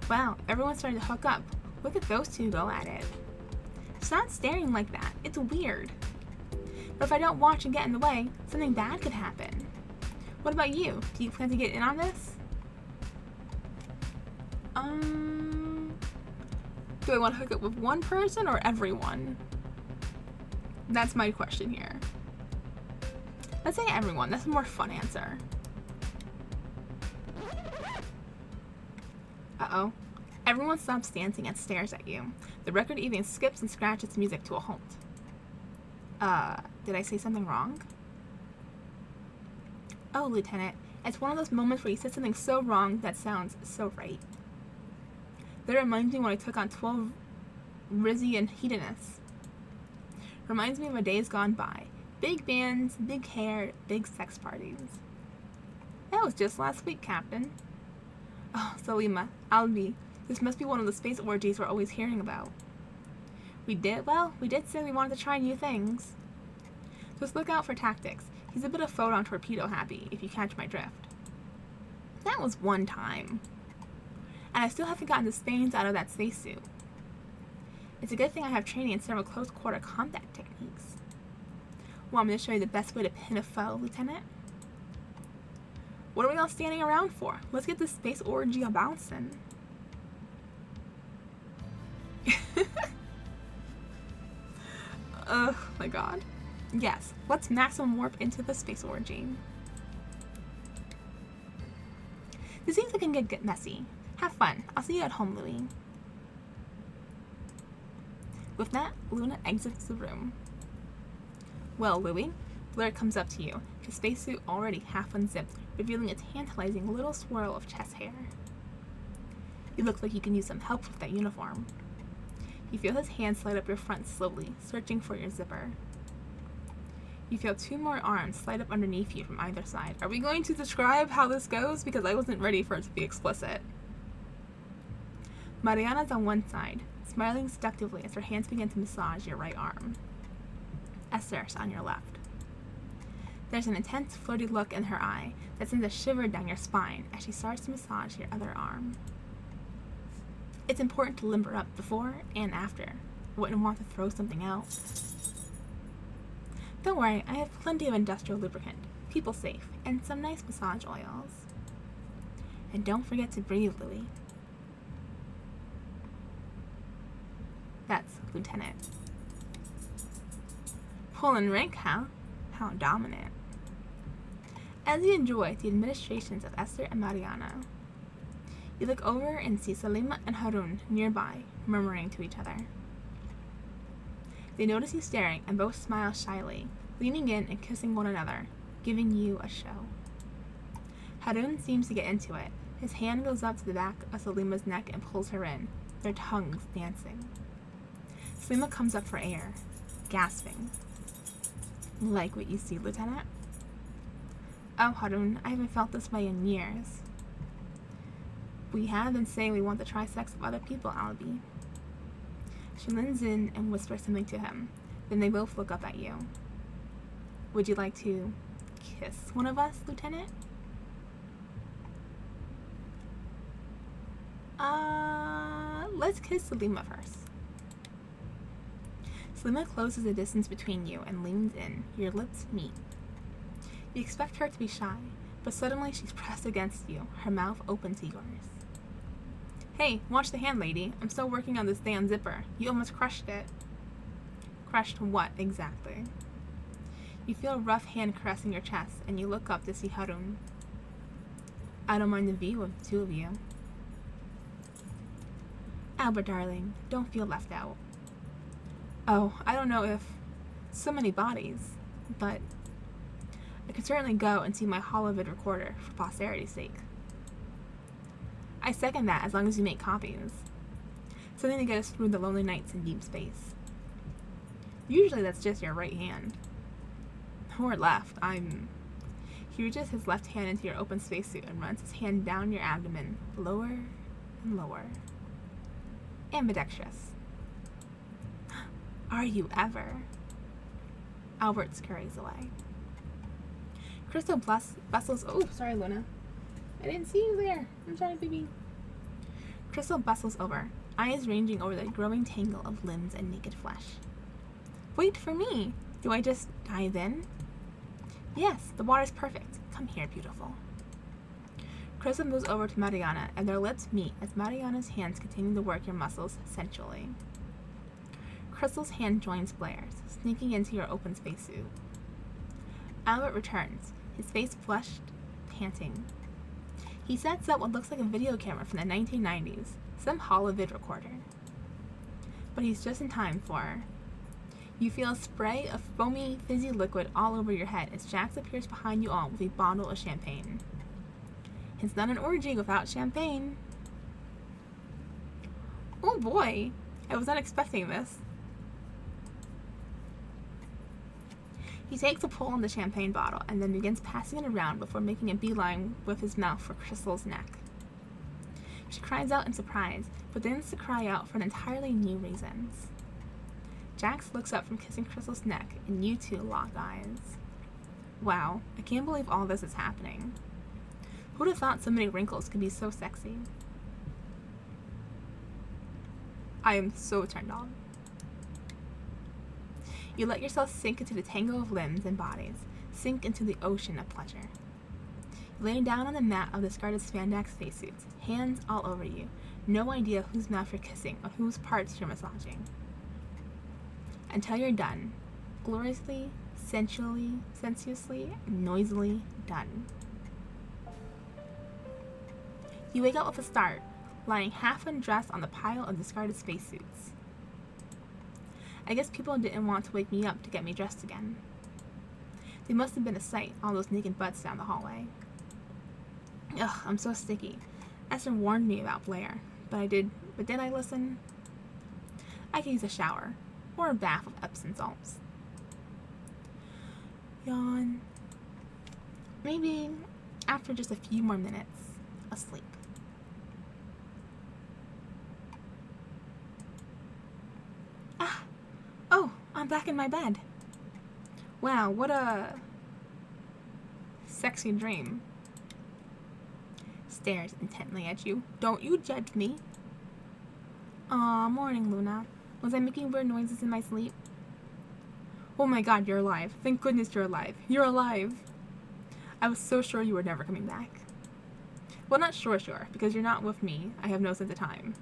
Wow, everyone's starting to hook up. Look at those two go at it. Stop staring like that. It's weird. But if I don't watch and get in the way, something bad could happen. What about you? Do you plan to get in on this? Do I want to hook up with one person or everyone? That's my question here. Let's say everyone. That's a more fun answer. Uh-oh. Everyone stops dancing and stares at you. The record even skips and scratches music to a halt. Did I say something wrong? Oh, Lieutenant, it's one of those moments where you said something so wrong that sounds so right. That reminds me when I took on 12 Rizian hedonists. Reminds me of my days gone by. Big bands, big hair, big sex parties. That was just last week, Captain. Oh, Salima, Albi, this must be one of the space orgies we're always hearing about. We did say we wanted to try new things. Just look out for tactics. He's a bit of photon torpedo happy, if you catch my drift. That was one time. And I still haven't gotten the stains out of that spacesuit. It's a good thing I have training in several close quarter combat techniques. Want me to show you the best way to pin a foe, Lieutenant? What are we all standing around for? Let's get this space orgy a bouncing. Oh my god. Yes, let's maximum warp into the space orgy. This seems like it can get messy. Have fun. I'll see you at home, Louis. With that, Luna exits the room. Well, Louis, Blair comes up to you, his spacesuit already half unzipped, revealing a tantalizing little swirl of chest hair. You look like you can use some help with that uniform. You feel his hand slide up your front slowly, searching for your zipper. You feel 2 more arms slide up underneath you from either side. Are we going to describe how this goes? Because I wasn't ready for it to be explicit. Mariana's on one side, smiling seductively as her hands begin to massage your right arm. Esther's on your left. There's an intense, flirty look in her eye that sends a shiver down your spine as she starts to massage your other arm. It's important to limber up before and after. I wouldn't want to throw something out. Don't worry, I have plenty of industrial lubricant, people safe, and some nice massage oils. And don't forget to breathe, Louis. That's Lieutenant. Pulling rank, huh? How dominant. As you enjoy the administrations of Esther and Mariana, you look over and see Salima and Harun nearby, murmuring to each other. They notice you staring and both smile shyly, leaning in and kissing one another, giving you a show. Harun seems to get into it. His hand goes up to the back of Salima's neck and pulls her in, their tongues dancing. Salima comes up for air, gasping. Like what you see, Lieutenant? Oh, Harun, I haven't felt this way in years. We have been saying we want to try sex with other people, Albi. She leans in and whispers something to him. Then they both look up at you. Would you like to kiss one of us, Lieutenant? Let's kiss Salima first. Salima closes the distance between you and leans in. Your lips meet. You expect her to be shy, but suddenly she's pressed against you, her mouth open to yours. Hey, watch the hand, lady. I'm still working on this damn zipper. You almost crushed it. Crushed what, exactly? You feel a rough hand caressing your chest, and you look up to see Harun. I don't mind the view of the two of you. Albert, darling, don't feel left out. Oh, I don't know if so many bodies, but I could certainly go and see my holovid recorder for posterity's sake. I second that as long as you make copies. Something to get us through the lonely nights in deep space. Usually that's just your right hand. Or left. He reaches his left hand into your open spacesuit and runs his hand down your abdomen, lower and lower. Ambidextrous. Are you ever? Albert scurries away. Crystal bustles. Oh, sorry, Luna. I didn't see you there. I'm sorry, baby. Crystal bustles over, eyes ranging over the growing tangle of limbs and naked flesh. Wait for me. Do I just dive in? Yes, the water's perfect. Come here, beautiful. Crystal moves over to Mariana, and their lips meet as Mariana's hands continue to work your muscles sensually. Crystal's hand joins Blair's, sneaking into your open spacesuit. Albert returns, his face flushed, panting. He sets up what looks like a video camera from the 1990s, some holovid recorder. But he's just in time for... You feel a spray of foamy, fizzy liquid all over your head as Jax appears behind you all with a bottle of champagne. It's not an orgy without champagne. Oh boy, I was not expecting this. He takes a pull on the champagne bottle and then begins passing it around before making a beeline with his mouth for Crystal's neck. She cries out in surprise, but begins to cry out for an entirely new reasons. Jax looks up from kissing Crystal's neck, and you two lock eyes. Wow, I can't believe all this is happening. Who'd have thought so many wrinkles could be so sexy? I am so turned on. You let yourself sink into the tangle of limbs and bodies, sink into the ocean of pleasure. You lay down on the mat of discarded spandex spacesuits, hands all over you, no idea whose mouth you're kissing or whose parts you're massaging. Until you're done, gloriously, sensually, sensuously, noisily done. You wake up with a start, lying half undressed on the pile of discarded spacesuits. I guess people didn't want to wake me up to get me dressed again. They must have been a sight, all those naked butts down the hallway. Ugh, I'm so sticky. Esther warned me about Blair, but did I listen? I could use a shower, or a bath of Epsom salts. Yawn. Maybe after just a few more minutes, asleep. Oh, I'm back in my bed. Wow, what a sexy dream. Stares intently at you. Don't you judge me. Aw, morning, Luna. Was I making weird noises in my sleep? Oh my god, you're alive. Thank goodness you're alive. You're alive. I was so sure you were never coming back. Well, not sure, because you're not with me. I have no sense of time.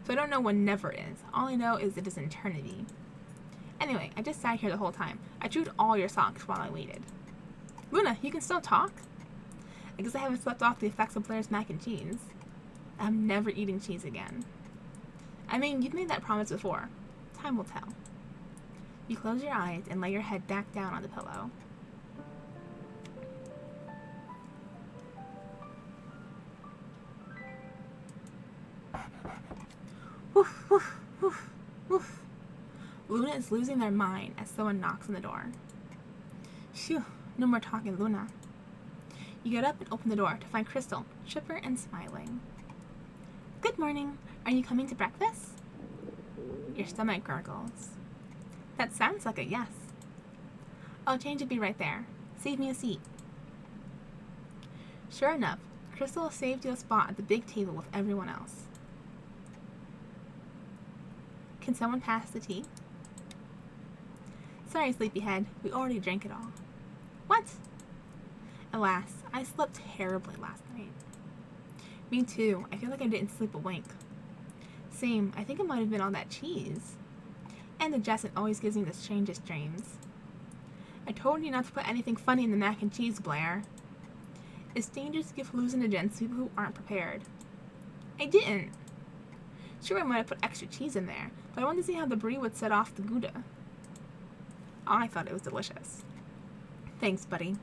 So I don't know when never is. All I know is it is eternity. Anyway, I just sat here the whole time. I chewed all your socks while I waited. Luna, you can still talk? I guess I haven't slept off the effects of Blair's mac and cheese. I'm never eating cheese again. I mean, you've made that promise before. Time will tell. You close your eyes and lay your head back down on the pillow. Woof, woof, woof, woof. Luna is losing their mind as someone knocks on the door. Phew, no more talking, Luna. You get up and open the door to find Crystal, chipper and smiling. Good morning. Are you coming to breakfast? Your stomach gurgles. That sounds like a yes. I'll change to be right there. Save me a seat. Sure enough, Crystal saved you a spot at the big table with everyone else. Can someone pass the tea? Sorry, sleepyhead. We already drank it all. What? Alas, I slept terribly last night. Me too. I feel like I didn't sleep a wink. Same. I think it might have been all that cheese. And the Jesset always gives me the strangest dreams. I told you not to put anything funny in the mac and cheese, Blair. It's dangerous to give hallucinogens to people who aren't prepared. I didn't. Sure, I might have put extra cheese in there, but I wanted to see how the brie would set off the Gouda. I thought it was delicious. Thanks, buddy.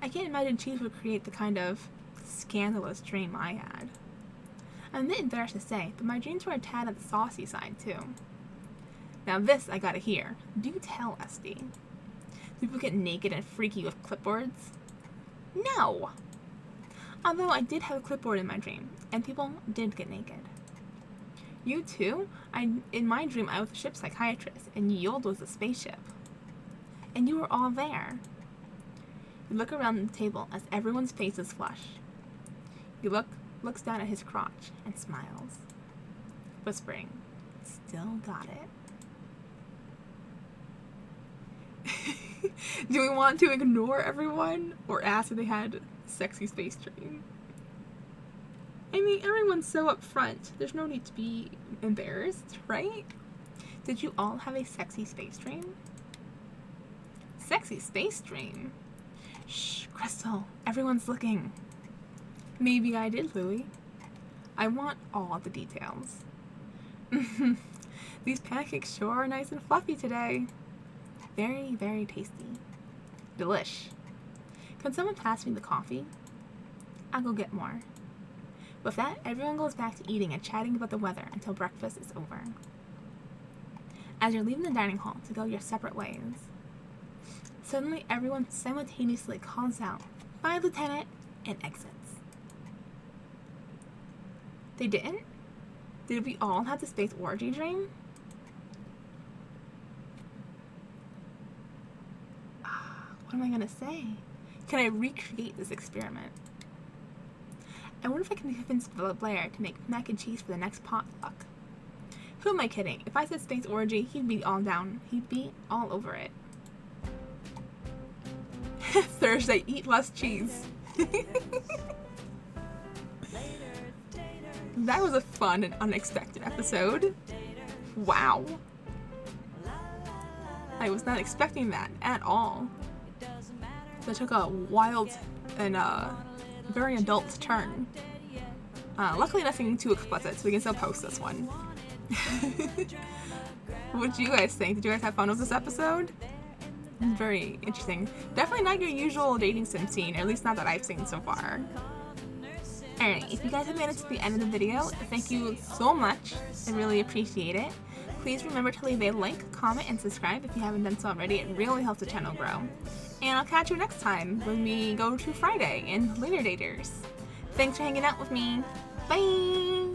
I can't imagine cheese would create the kind of scandalous dream I had. I'm a bit embarrassed to say, but my dreams were a tad on the saucy side, too. Now this I gotta hear. Do tell, Esty. Do people get naked and freaky with clipboards? No! Although I did have a clipboard in my dream, and people did get naked. You too? In my dream, I was a ship psychiatrist, and Yold was a spaceship. And you were all there. You look around the table as everyone's face is flush. You looks down at his crotch and smiles, whispering, "Still got it." Do we want to ignore everyone or ask if they had sexy space dream? I mean, everyone's so upfront. There's no need to be embarrassed, right? Did you all have a sexy space dream? Sexy space dream? Shh, Crystal, everyone's looking. Maybe I did, Louie. I want all the details. These pancakes sure are nice and fluffy today. Very, very tasty. Delish. Can someone pass me the coffee? I'll go get more. With that, everyone goes back to eating and chatting about the weather until breakfast is over. As you're leaving the dining hall to go your separate ways, suddenly everyone simultaneously calls out, "Bye, Lieutenant," and exits. They didn't? Did we all have the space orgy dream? What am I gonna say? Can I recreate this experiment? I wonder if I can convince Blair to make mac and cheese for the next potluck. Who am I kidding? If I said space orgy, he'd be all down. He'd be all over it. Thursday, eat less cheese. That was a fun and unexpected episode. Wow. I was not expecting that at all. That took a wild and very adult turn. Luckily nothing too explicit, so we can still post this one. What do you guys think? Did you guys have fun with this episode? Very interesting. Definitely not your usual dating sim scene, or at least not that I've seen so far. Alright, if you guys have made it to the end of the video, thank you so much. I really appreciate it. Please remember to leave a like, comment, and subscribe if you haven't done so already. It really helps the channel grow. And I'll catch you next time when we go to Friday in Later Daters. Thanks for hanging out with me. Bye!